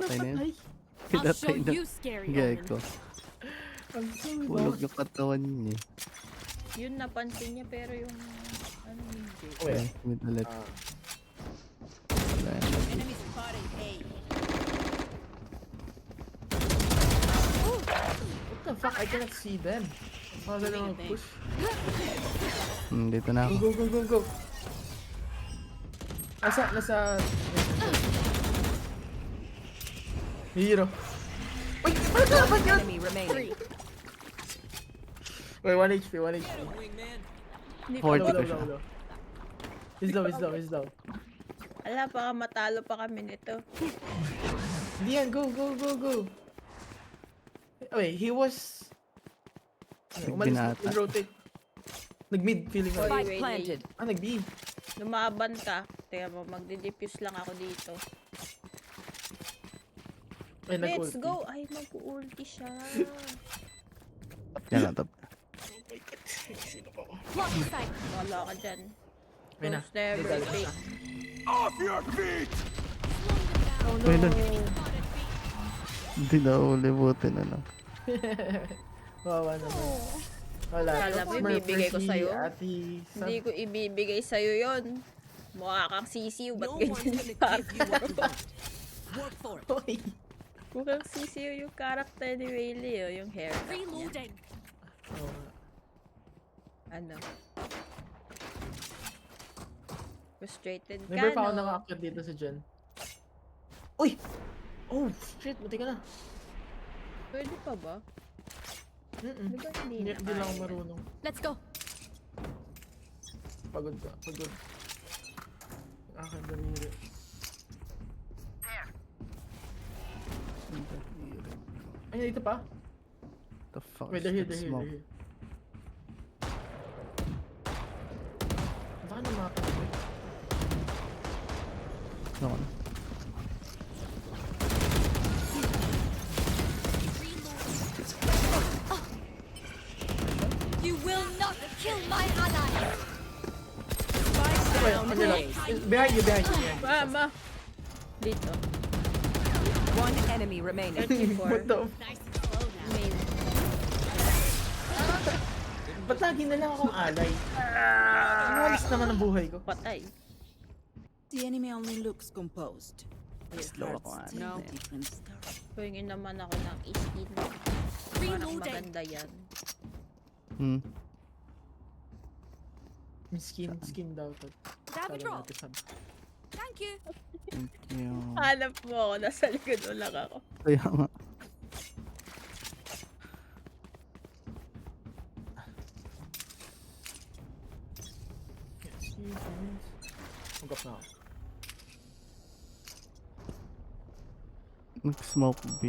Patay na yun. Ay, I'll show Pinatay na. you scary Gaya omen. ko. ang sulit. Hulog yung katawan niya. Yun napansin niya pero yung ano hindi. Wait. Mid ulit. Ah, Wala yan. Enemy spotted A. what the fuck? I cannot see them. Mga ganun ang push. Dito na ako. Go, go, go, go, go. Nasa... Hero. Wait, paano ka naman yun? Enemy remaining. Wait, 1 HP, 1 HP. Hindi pa 40 Low, pa low, siya. low, low. He's low, he's low, he's low. Ala, baka matalo pa kami nito. Hindi yan, go, go, go, go. Wait, he was... Umalis, Binata. nag-rotate. Nag-mid, feeling ko. Oy. Spike wait, planted. Ah, nag-B. Lumaban ka. Teka mo, magdi-diffuse lang ako dito. Ay, Let's nag-ulti. go! Ay, mag-ulti siya. Yan na top. Block in sight. Wala ka dyan. Ayun na. Close never May dala fake. siya. Oh no! Ayun na. Hindi na ulibutin na lang. Wawa naman. Wala. Kala mo, ibibigay ko sa'yo? Ati, Hindi ko ibibigay sa'yo yon. Mukha kang sisiw. Ba't No one's ganyan yung gonna give you what karakter? you want. Work for it. Hoy. Mukhang sisiw yung karakter ni Wayley, oh, yung hair. Reloading. Oh, Ano? Frustrated ka, never pa ako no? nakaakyat dito sa Jen. Uy! Oh, shit. Buti ka na. Pwede pa ba? Mm-mm. Di ba hindi Hindi na hindi lang ako kaya? marunong. Let's go. Pagod ka. Pagod. Akin daliri. Ay, dito pa? The fuck Wait, is they're here, that they're here, smoke? they're here. Baka naman makakapit. Ano? You will not kill my ally. Spike Wait, down ano lang? A. Behind you, behind you, behind you. Mama! Dito. One enemy remaining. 34. What the f... Nice and slow now. Main. Ba't lagi na lang akong alay? Ang halos naman ang buhay ko. Patay. The enemy only looks composed. Slow ako No. ano. Different story. Pwingin naman ako ng skin. Parang Reloading. maganda yan. Skin daw to. Grab a Sabi drop. natin sabi. Thank you. Thank you. Hanap mo ako. Nasa likod mo lang ako. Kaya nga. Magap na ako. Nag-smoke B.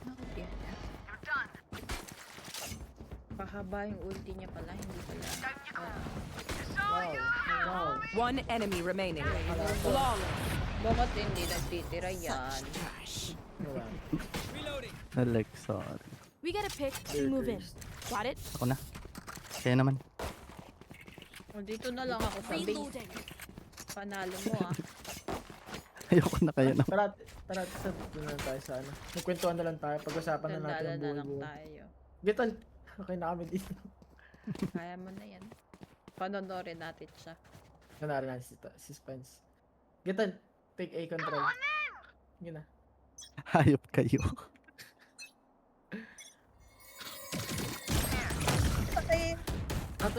Okay. Pahaba yung ulti niya pala. Hindi pala. Wow. Wow. One enemy remaining. Flawless. Bakit hindi nagtitira yan? Wala. Alex, sorry. We get a pick and move in. Got it? Ako na. Kaya naman. O, dito na lang ako sa base. Reloading. Panalo mo ah. Ayoko na kaya naman. Tara, doon na tayo sa ano. Magkwentuhan na lang tayo. Pag-usapan na natin Sandala ang na lang buhay-buhay. tayo. Getan! Okay na kami dito. Kaya mo na yan. Panonorin natin siya. Kanari natin si Spence. Getan! Take A control. Yun na. Hayop kayo.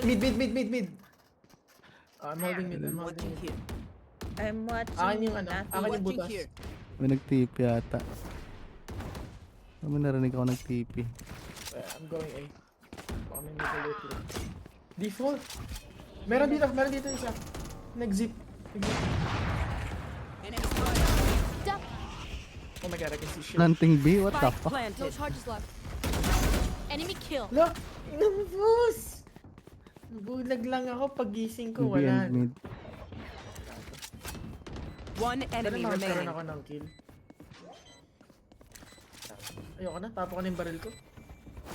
Mid. I'm holding mid. I'm holding Watching mid. here. I'm watching. Akin yung ano. nothing. Akin yung Watching butas. here. May nag-TP yata. Ano narinig ako nag-TP? I'm going A. Baka may manipulator. Default. Meron dito isa. Nag-zip. Enemy spotted. Duck. Oh my god, I can see shit. Planting B? What the Spike fuck? No planted. charges left. Enemy kill. Look! Inubos! Bulag lang ako pagising ko. B Wala. and mid. One enemy Sana magkaroon remaining. ako ng kill. Ayoko na. Tapo ko na yung baril ko.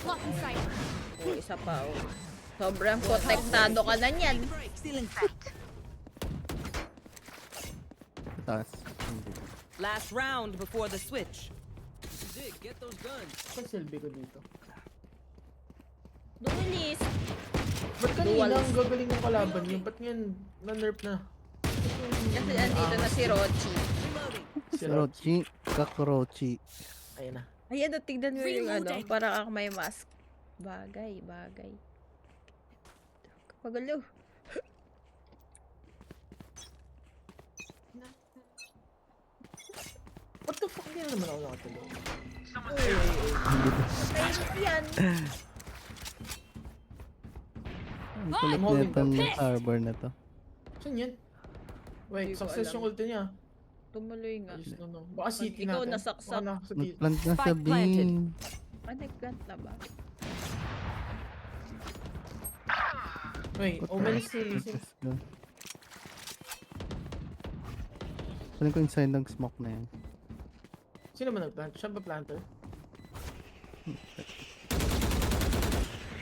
Block in sight. Oh, isa pa oh. Sobrang protektado ka na niyan. Stealing Sa taas. Hindi. Last round before the switch. Dig, get those guns. Saan silbi ko dito? Duelis. Ba't kanina Dual. ang gagaling ng kalaban niyo? Ba't ngayon na-nerf na? Kasi andito na si Rochi. Si Rochi. Kakrochi. Ayun na. Ayan, tignan mo yung ano, Reloading. parang ako may mask. Bagay, bagay. Pagalo. What the fuck? Hindi na naman ako nakatulog. Ayun yan. Ang kulit holding nito ng harbor na to. Saan yan? Wait, Hindi ko success alam. yung ulti niya. Tumuloy nga. Ayos na no. Baka city Ikaw natin. nasaksak. Baka nasa city. Nagplant na sa Spike planted. bin. Ah, nag-plant na ba? Wait, Omen is still missing. Let's go. Saan ko inside ng smoke na yan? Sino ba nag-plant? Siya ba planter?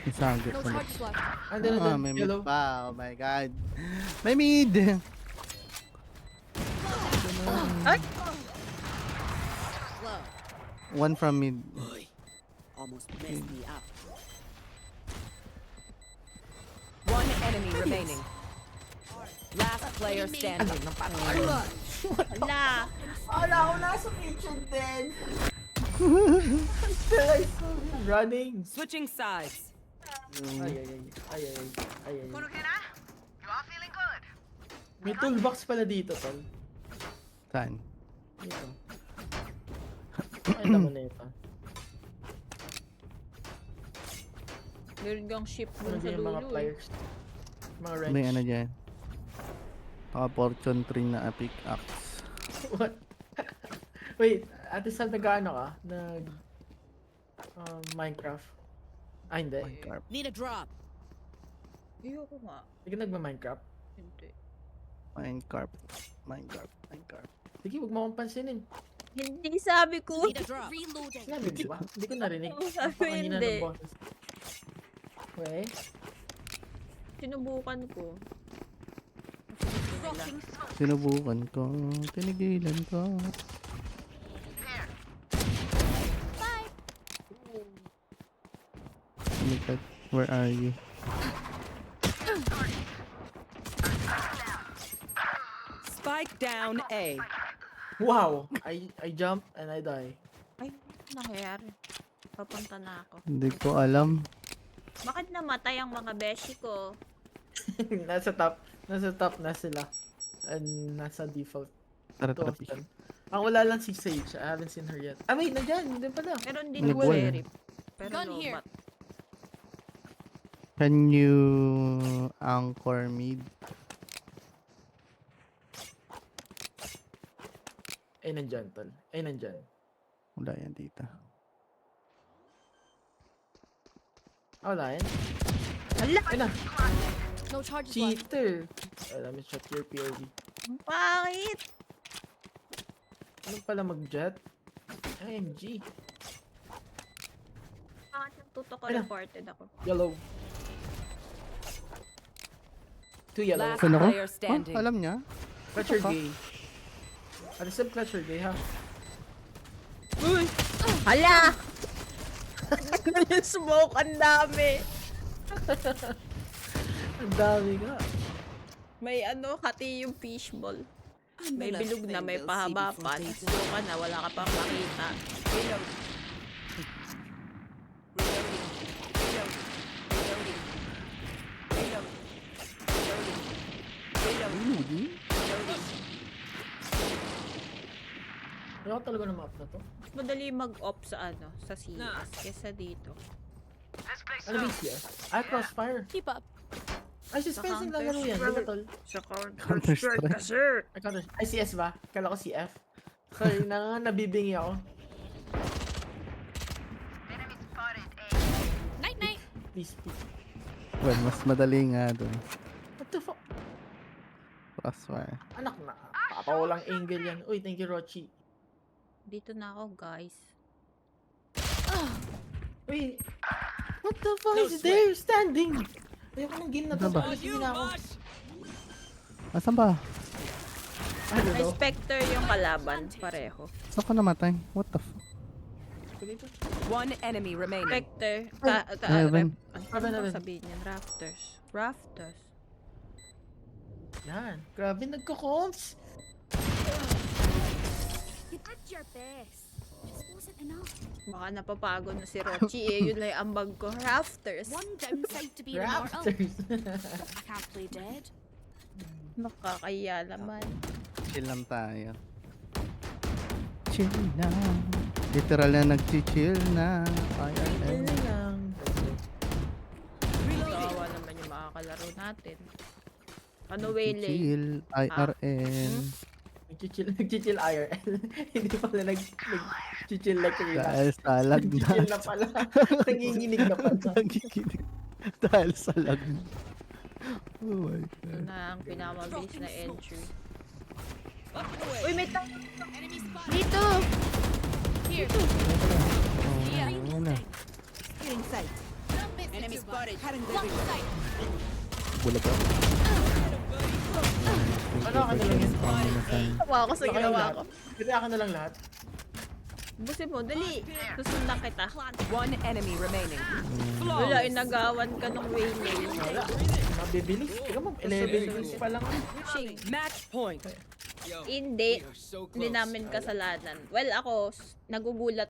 Isagit No ulit. charges left. Andun na Ah, dun. may mid Yellow. pa. Oh my god. May mid! Ay! One from mid. almost messed me up. One enemy remaining. Last player standing. Ala! Wala ako nasa kitchen din. Until I saw him running. Switching sides. Ay, ay, ay. Ay, ay, ay, ay. May toolbox pala dito, tol. Saan? Dito. Ay, naman na ito. Meron kang ship dun Ano sa din yung mga dulo. pliers? Mga wrench. May ano dyan. Naka-fortune 3 na pickaxe. What? Wait, Ate Sal, nag-ano ka? Nag... Minecraft? Ah, hindi. Minecraft. Need a drop. Ayoko nga. Hindi ka nagma-Minecraft? Hindi. Minecraft. Minecraft. Minecraft. Sige, huwag mo akong pansinin. Hindi sabi ko. Need a drop. Reloading. Sinabi mo ba? Hindi ko narinig. Sabi Ang pangahina hindi. ng boses. Wait. Sinubukan ko. Sinubukan ko. Tinigilan ko. Mikad, where are you? Spike down A. Wow! I jump and I die. Ay, ano nangyayari? Papunta na ako. Hindi ko alam. Bakit namatay ang mga beshi ko? Nasa top na sila. And nasa default. Tara, Two tara, of them. Ang wala lang si Sage. I haven't seen her yet. Ah, wait, nandyan. Hindi pala. Meron din Nag-wall si na. Erip. Pero Gun here. lobat. Can you anchor mid? Ay, nandyan, tol. Ay, nandyan. Wala yan dito. Ah, wala yan. Hala! Ay na. No charges left. Cheater. Let me check your POV. Bakit? Ano pala mag-jet? IMG. Bakit yung tuto ko Ala. reported ako? Yellow. Two yellow. Last Saan ako? player Oh, standing. alam niya? Clutcher gay. Ano sab clutcher gay, ha? Hala! yung smoke, ang dami. Ang dami nga. May ano, hati yung fishball. May the last bilog na, thing may they'll see pahaba before pa. they Slow ka na, wala ka pang makita. Bilog. Reloading. Reload. Reloading. Reload. Reloading. Reload. Hindi. Reloading. Ayaw talaga ng map na to. Mas madali mag-off sa ano, sa CS kesa dito. Ano ba yung CS? Ah, crossfire. Keep up. Ay, si Sa Spence yung counter. lalaro yan. Diba, tol? Sa Counter-Strike. kasi. Ay, counter. Ay, CS ba? Kala ko CF. Sorry, nabibingi ako. Night night. Please, please. Well, mas madali nga dun. What the fuck? Crossfire. Anak na. Papawalang angle yan. Uy, thank you, Rochi. Dito na ako, guys. Wait. What the fuck is there standing? Ayoko ng game na to. Ano ba? Sige na ako. Asan ba? I don't May know. Spectre yung kalaban. Pareho. Saan ka namatay? What the fuck? Dito. One enemy remaining. Spectre. Heaven. Ano Heaven. bang sabihin yan? Rafters. Rafters. Yan. Grabe, nagko-comms. You did your best. Just wasn't enough. Baka napapagod na si Rochi eh. Yun lang yung ambag ko. Rafters. One downside to being immortal. Raptors. I can't play dead. Nakakaya naman. Chill lang tayo. Chill na. Literal na nag-chill na. Ayun Ay. lang. Kawawa naman yung makakalaro natin. Ano Waylay? Chill. IRL. Nag-chill IRL. Hindi pala nag-chill like real. Dahil salag na. Nag-chill na pala. Nanginginig na pala. Nagiginig. Dahil salag na. Oh my Ito god. na ang pinamabilis na entry. Uy, may tao! Dito! Here. Oh, Yeah. ano na. Getting sight. Enemy spotted. Cutting the Block vision. sight. Bulag ka. Ano ka na lang yun? Tawa ako sa ginawa ko. Kaya ka na lang lahat. Busin mo, dali! Susundan kita. One enemy remaining. Wala, inagawan ka nung Waylay. Wala. Mabibilis. Teka mo, 11 kills pa lang. Match point. Hindi. Hindi namin kasalanan. Well, ako, nagugulat